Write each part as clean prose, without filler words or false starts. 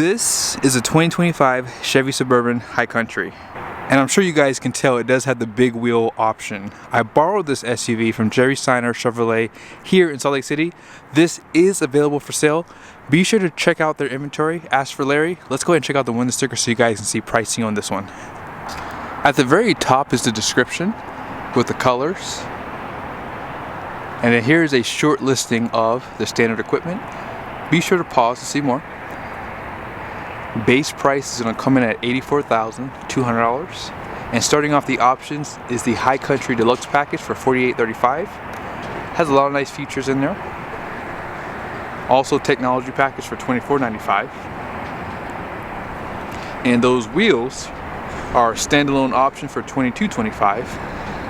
This is a 2025 Chevy Suburban High Country. And I'm sure you guys can tell it does have the big wheel option. I borrowed this SUV from Seiner Chevrolet here in Salt Lake City. This is available for sale. Be sure to check out their inventory. Ask for Larry. Let's go ahead and check out the window sticker so you guys can see pricing on this one. At the very top is the description with the colors. And then here's a short listing of the standard equipment. Be sure to pause to see more. Base price is going to come in at $84,200, and starting off the options is the High Country Deluxe package for $48,35. Has a lot of nice features in there. Also technology package for $24,95. And those wheels are standalone option for $22,25.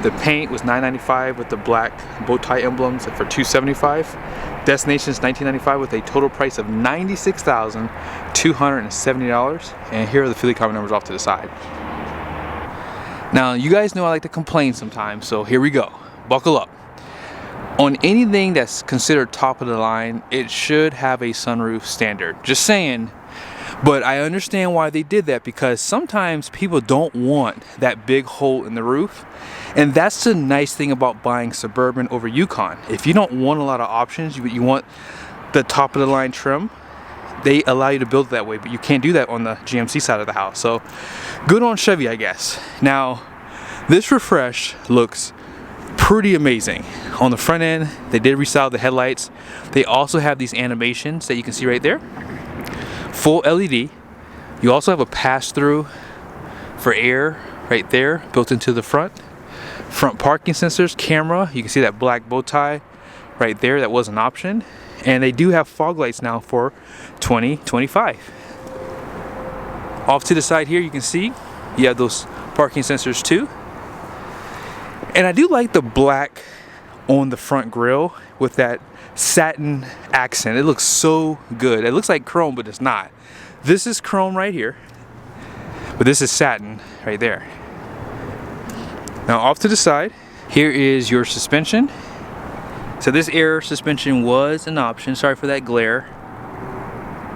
The paint was $995 with the black bow tie emblems for $275. Destination is $1995 with a total price of $96,270. And here are the Philly comment numbers off to the side. Now, you guys know I like to complain sometimes, so here we go. Buckle up. On anything that's considered top of the line, it should have a sunroof standard. Just saying. But I understand why they did that, because sometimes people don't want that big hole in the roof. And that's the nice thing about buying Suburban over Yukon. If you don't want a lot of options, you want the top of the line trim, they allow you to build it that way, but you can't do that on the GMC side of the house. So good on Chevy, I guess. Now, this refresh looks pretty amazing. On the front end, they did restyle the headlights. They also have these animations that you can see right there. Full LED. You also have a pass-through for air right there built into the front parking sensors, camera. You can see that black bow tie right there. That was an option. And they do have fog lights now for $20,25. Off to the side here, you can see you have those parking sensors too. And I do like the black on the front grille with that satin accent. It looks so good. It looks like chrome, but it's not. This is chrome right here, but this is satin right there. Now off to the side, here is your suspension. So this air suspension was an option. Sorry for that glare.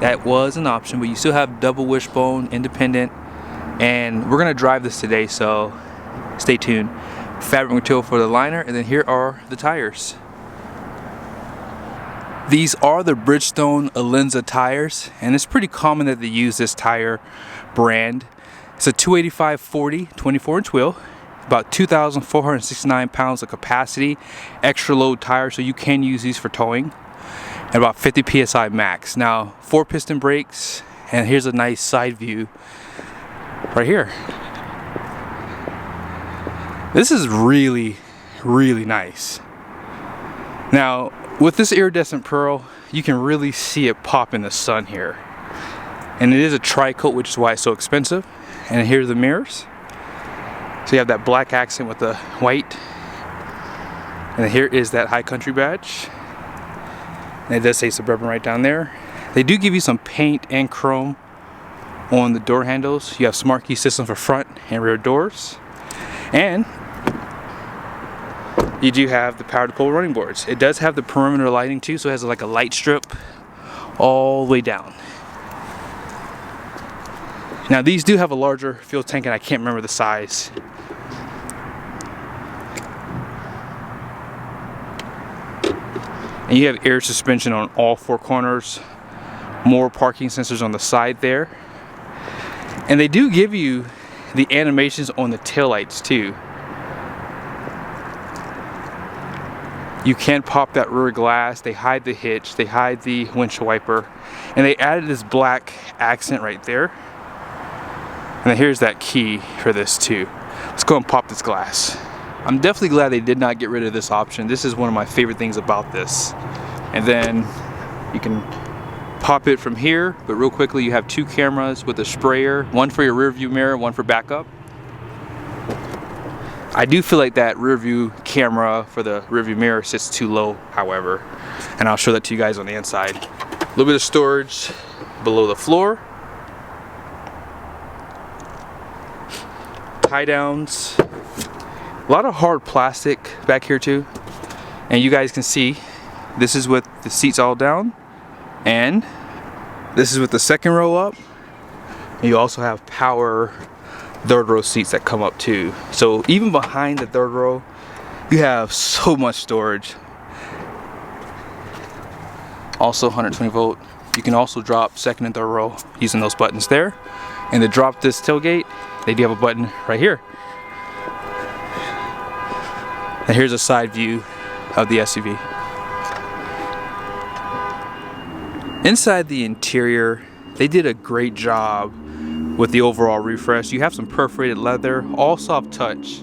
That was an option, but you still have double wishbone, independent, and we're gonna drive this today, so stay tuned. Fabric material for the liner, and then here are the tires. These are the Bridgestone Alenza tires, and it's pretty common that they use this tire brand. It's a 285/40 24-inch wheel, about 2,469 pounds of capacity, extra load tire, so you can use these for towing, and about 50 psi max. Now, 4-piston brakes, and here's a nice side view right here. This is really, really nice. Now, with this iridescent pearl, you can really see it pop in the sun here. And it is a tri-coat, which is why it's so expensive. And here's the mirrors. So you have that black accent with the white. And here is that High Country badge. And it does say Suburban right down there. They do give you some paint and chrome on the door handles. You have smart key system for front and rear doors. And you do have the power to pull running boards. It does have the perimeter lighting too, so it has like a light strip all the way down. Now these do have a larger fuel tank, and I can't remember the size. And you have air suspension on all 4 corners, more parking sensors on the side there. And they do give you the animations on the taillights too. You can pop that rear glass. They hide the hitch, they hide the windshield wiper, and they added this black accent right there. And then here's that key for this too. Let's go and pop this glass. I'm definitely glad they did not get rid of this option. This is one of my favorite things about this. And then you can pop it from here, but real quickly you have 2 cameras with a sprayer, one for your rear view mirror, one for backup. I do feel like that rear view camera for the rear view mirror sits too low, however, and I'll show that to you guys on the inside. A little bit of storage below the floor. Tie downs. A lot of hard plastic back here too. And you guys can see, this is with the seats all down, and This is with the second row up. You also have power third row seats that come up too. So even behind the third row, you have so much storage. Also 120 volt. You can also drop second and third row using those buttons there. And to drop this tailgate, they do have a button right here. And here's a side view of the SUV. Inside the interior, they did a great job with the overall refresh. You have some perforated leather, all soft touch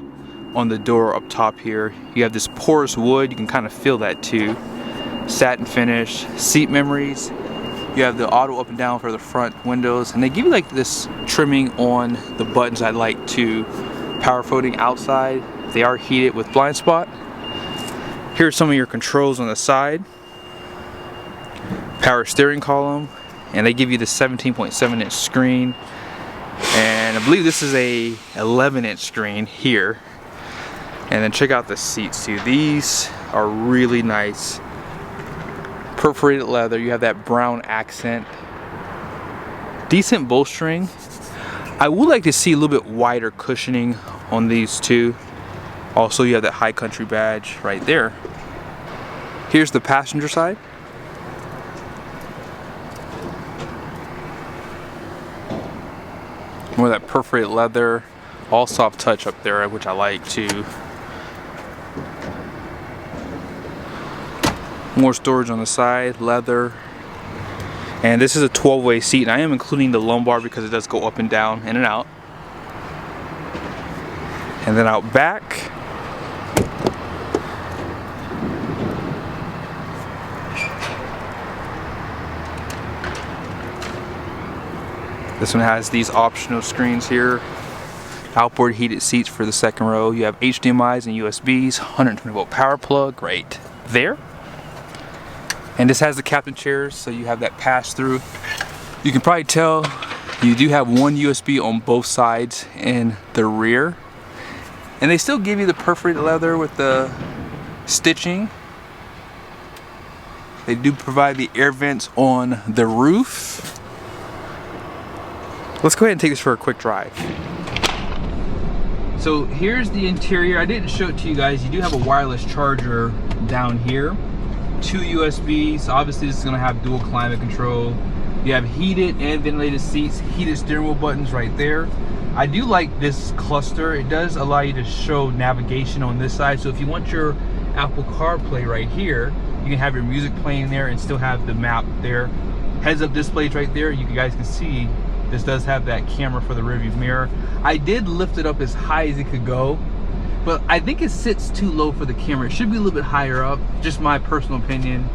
on the door up top here. You have this porous wood, you can kind of feel that too. Satin finish, seat memories. You have the auto up and down for the front windows, and they give you like this trimming on the buttons I like to power folding outside. They are heated with blind spot. Here's some of your controls on the side. Power steering column, and they give you the 17.7-inch screen. And I believe this is a 11-inch screen here. And then check out the seats too. These are really nice. Perforated leather, you have that brown accent. Decent bolstering. I would like to see a little bit wider cushioning on these two. Also, you have that High Country badge right there. Here's the passenger side. More of that perforated leather, all soft touch up there, which I like too. More storage on the side, leather. And this is a 12-way seat, and I am including the lumbar because it does go up and down, in and out. And then out back, this one has these optional screens here. Outboard heated seats for the second row. You have HDMIs and USBs, 120 volt power plug right there. And this has the captain chairs, so you have that pass through. You can probably tell you do have one USB on both sides in the rear. And they still give you the perforated leather with the stitching. They do provide the air vents on the roof. Let's go ahead and take this for a quick drive. So here's the interior. I didn't show it to you guys. You do have a wireless charger down here. 2 USBs. Obviously this is going to have dual climate control. You have heated and ventilated seats, heated steering wheel buttons right there. I do like this cluster. It does allow you to show navigation on this side. So if you want your Apple CarPlay right here, you can have your music playing there and still have the map there. Heads-up displays right there. You guys can see this does have that camera for the rearview mirror. I did lift it up as high as it could go, but I think it sits too low for the camera. It should be a little bit higher up, just my personal opinion.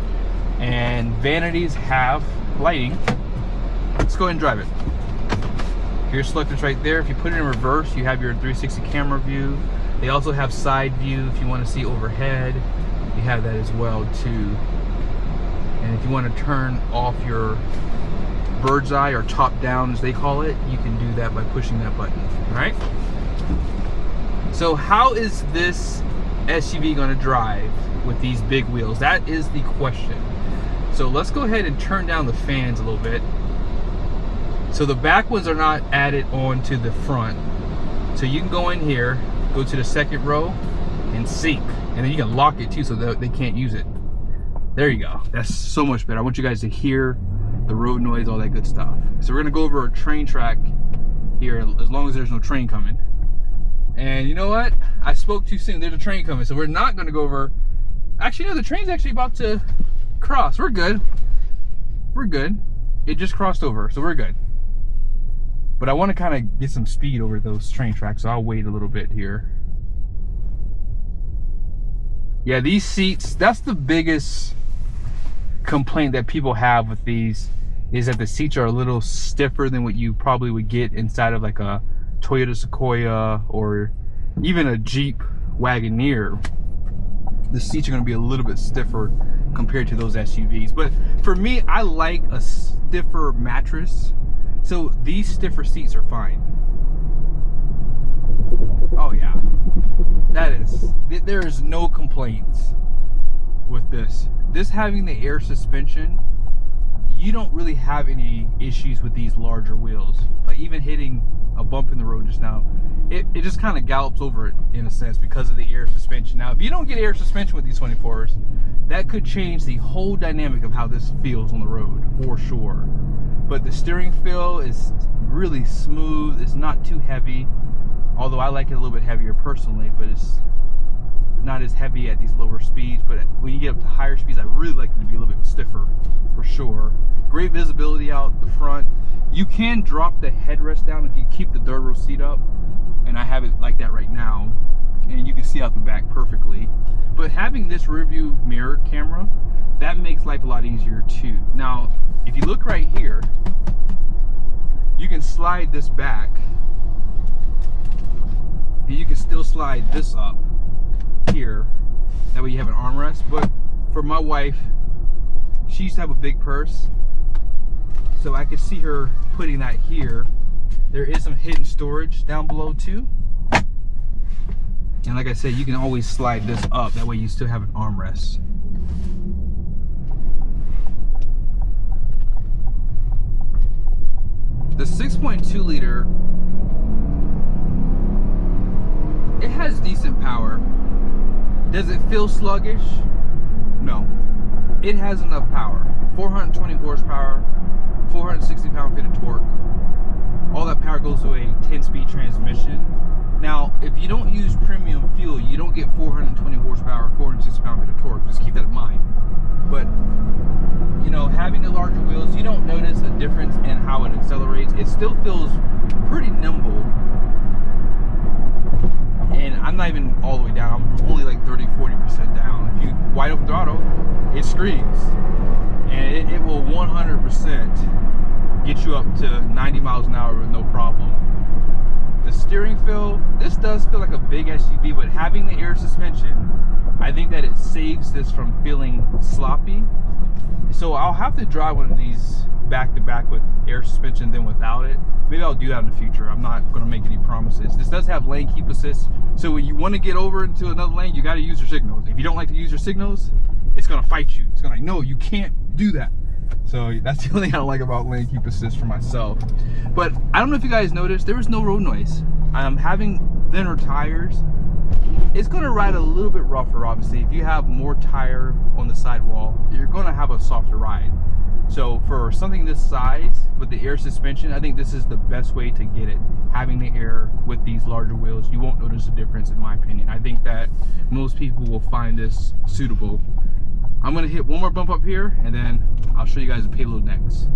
And vanities have lighting. Let's go ahead and drive it. Here's selectors right there. If you put it in reverse, you have your 360 camera view. They also have side view if you want to see overhead. You have that as well too. And if you want to turn off your bird's eye or top down as they call it, you can do that by pushing that button. All right. So how is this SUV going to drive with these big wheels? That is the question. So let's go ahead and turn down the fans a little bit. So the back ones are not added on to the front. So you can go in here, go to the second row and sync. And then you can lock it too so that they can't use it. There you go. That's so much better. I want you guys to hear the road noise, all that good stuff. So we're gonna go over a train track here as long as there's no train coming. And you know what? I spoke too soon. There's a train coming. So we're not gonna go over. Actually, no, the train's actually about to cross. We're good. We're good. It just crossed over, so we're good. But I want to kind of get some speed over those train tracks, so I'll wait a little bit here. Yeah, these seats, that's the biggest complaint that people have with these, is that the seats are a little stiffer than what you probably would get inside of like a Toyota Sequoia or even a Jeep Wagoneer. The seats are going to be a little bit stiffer compared to those SUVs. But for me, I like a stiffer mattress. So these stiffer seats are fine. Oh yeah, there is no complaints with this. This having the air suspension, you don't really have any issues with these larger wheels. Like even hitting a bump in the road just now, it just kind of gallops over it in a sense because of the air suspension. Now if you don't get air suspension with these 24s, that could change the whole dynamic of how this feels on the road for sure. But the steering feel is really smooth. It's not too heavy, although I like it a little bit heavier personally, but it's not as heavy at these lower speeds. But when you get up to higher speeds, I really like it to be a little bit stiffer for sure. Great visibility out the front. You can drop the headrest down if you keep the third row seat up, and I have it like that right now, and you can see out the back perfectly. But having this rear view mirror camera, that makes life a lot easier too. Now if you look right here, you can slide this back and you can still slide this up here, that way you have an armrest. But for my wife, she used to have a big purse, so I could see her putting that here. There is some hidden storage down below too, and like I said, you can always slide this up, that way you still have an armrest. The 6.2 liter, it has decent power. Does it feel sluggish? No. It has enough power. 420 horsepower, 460 pound-feet of torque. All that power goes to a 10-speed transmission. Now, if you don't use premium fuel, you don't get 420 horsepower, 460 pound-feet of torque. Just keep that in mind. But you know, having the larger wheels, you don't notice a difference in how it accelerates. It still feels pretty nimble. And I'm not even all the way down. I'm only like 30-40% down. If you wide open throttle, it screams. And it will 100% get you up to 90 miles an hour with no problem. The steering feel, this does feel like a big SUV, but having the air suspension, I think that it saves this from feeling sloppy. So I'll have to drive one of these back to back with air suspension, then without it. Maybe I'll do that in the future. I'm not going to make any promises. This does have lane keep assist, so when you want to get over into another lane, you got to use your signals. If you don't like to use your signals, it's going to fight you. It's going to like, no, you can't do that. So that's the only thing I don't like about lane keep assist for myself. But I don't know if you guys noticed, there was no road noise. Having thinner tires, it's going to ride a little bit rougher. Obviously, if you have more tire on the sidewall, you're going to have a softer ride. So for something this size with the air suspension, I think this is the best way to get it. Having the air with these larger wheels, you won't notice a difference in my opinion. I think that most people will find this suitable. I'm going to hit one more bump up here, and then I'll show you guys the payload next.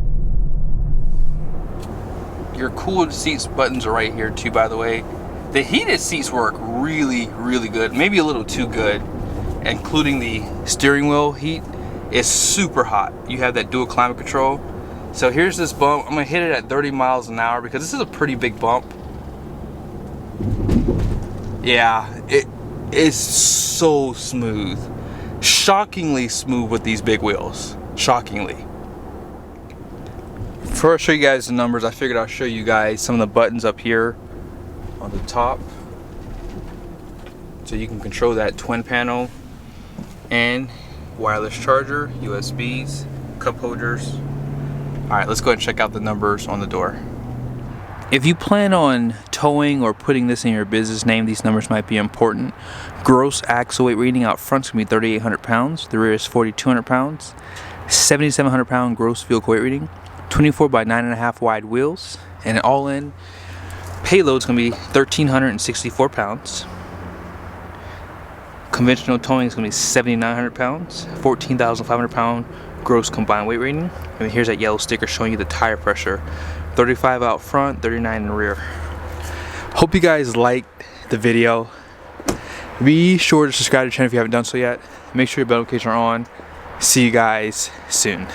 Your cooled seats buttons are right here too, by the way. The heated seats work really, really good, maybe a little too good, including the steering wheel heat. It's super hot. You have that dual climate control. So here's this bump. I'm gonna hit it at 30 miles an hour because this is a pretty big bump. Yeah, it is so smooth. Shockingly smooth with these big wheels. Shockingly. Before I show you guys the numbers, I figured I'll show you guys some of the buttons up here on the top, so you can control that twin panel and wireless charger, USBs, cup holders. Alright, let's go ahead and check out the numbers on the door. If you plan on towing or putting this in your business name, these numbers might be important. Gross axle weight reading out front is going to be 3,800 pounds, the rear is 4,200 pounds, 7,700 pound gross vehicle weight reading, 24 by 9.5 wide wheels, and all in payload's going to be 1,364 pounds. Conventional towing is going to be 7,900 pounds, 14,500 pound gross combined weight rating. And here's that yellow sticker showing you the tire pressure. 35 out front, 39 in the rear. Hope you guys liked the video. Be sure to subscribe to the channel if you haven't done so yet. Make sure your bell notifications are on. See you guys soon.